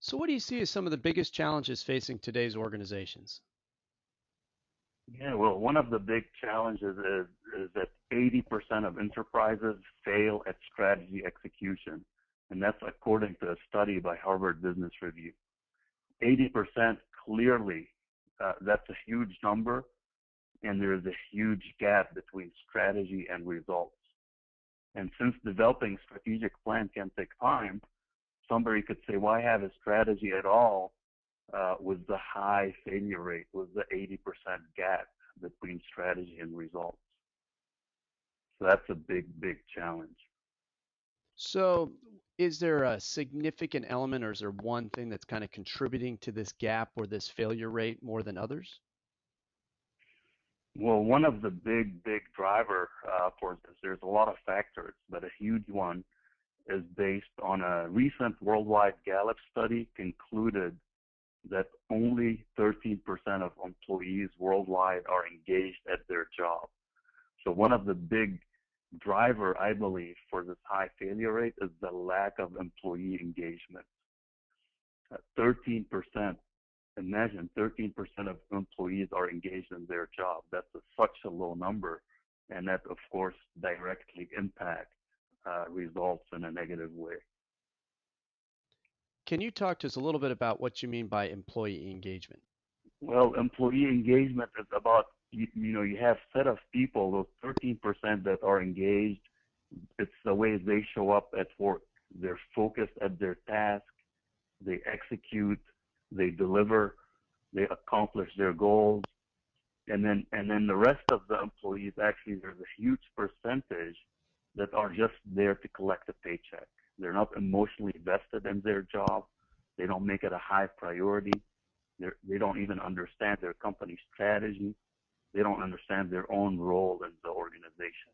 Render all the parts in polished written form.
So what do you see as some of the biggest challenges facing today's organizations? Yeah, well, one of the big challenges is that 80% of enterprises fail at strategy execution, and that's according to a study by Harvard Business Review. 80% clearly, that's a huge number, and there is a huge gap between strategy and results. And since developing strategic plan can take time, somebody could say, why have a strategy at all with the high failure rate, with the 80% gap between strategy and results? So that's a big, big challenge. So is there a significant element or is there one thing that's kind of contributing to this gap or this failure rate more than others? Well, one of the big, big driver for this, there's a lot of factors, but a huge one is based on a recent worldwide Gallup study concluded that only 13% of employees worldwide are engaged at their job. So one of the big driver, I believe, for this high failure rate is the lack of employee engagement. 13%, imagine 13% of employees are engaged in their job. That's such a low number, and that, of course, directly impacts results in a negative way. Can you talk to us a little bit about what you mean by employee engagement? Well, employee engagement is about, you have set of people, those 13% that are engaged. It's the way they show up at work. They're focused at their task. They execute. They deliver. They accomplish their goals. And then the rest of the employees, actually, there's a huge percentage that are just there to collect a paycheck. They're not emotionally vested in their job. They don't make it a high priority. They don't even understand their company strategy. They don't understand their own role in the organization.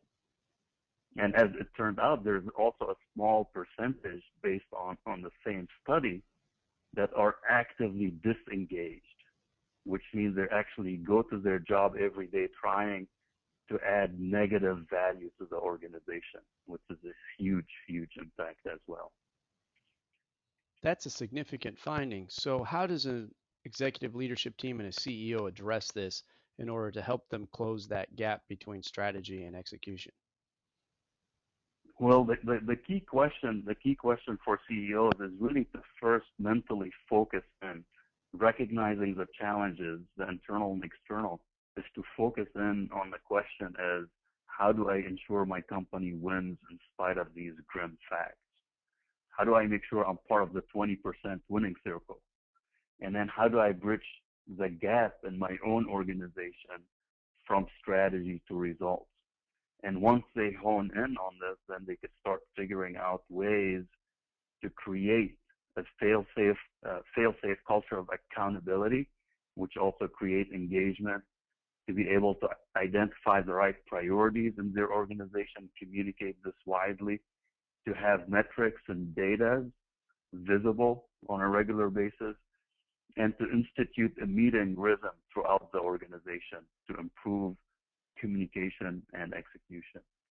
And as it turned out, there's also a small percentage based on the same study that are actively disengaged, which means they actually go to their job every day trying to add negative value to the organization, which is a huge, huge impact as well. That's a significant finding. So how does an executive leadership team and a CEO address this in order to help them close that gap between strategy and execution? Well, the key question for CEOs is really to first mentally focus in recognizing the challenges, the internal and external, is to focus in on the question as how do I ensure my company wins in spite of these grim facts? How do I make sure I'm part of the 20% winning circle? And then how do I bridge the gap in my own organization from strategy to results? And once they hone in on this, then they could start figuring out ways to create a fail-safe culture of accountability, which also create engagement, to be able to identify the right priorities in their organization, communicate this widely, to have metrics and data visible on a regular basis, and to institute a meeting rhythm throughout the organization to improve communication and execution.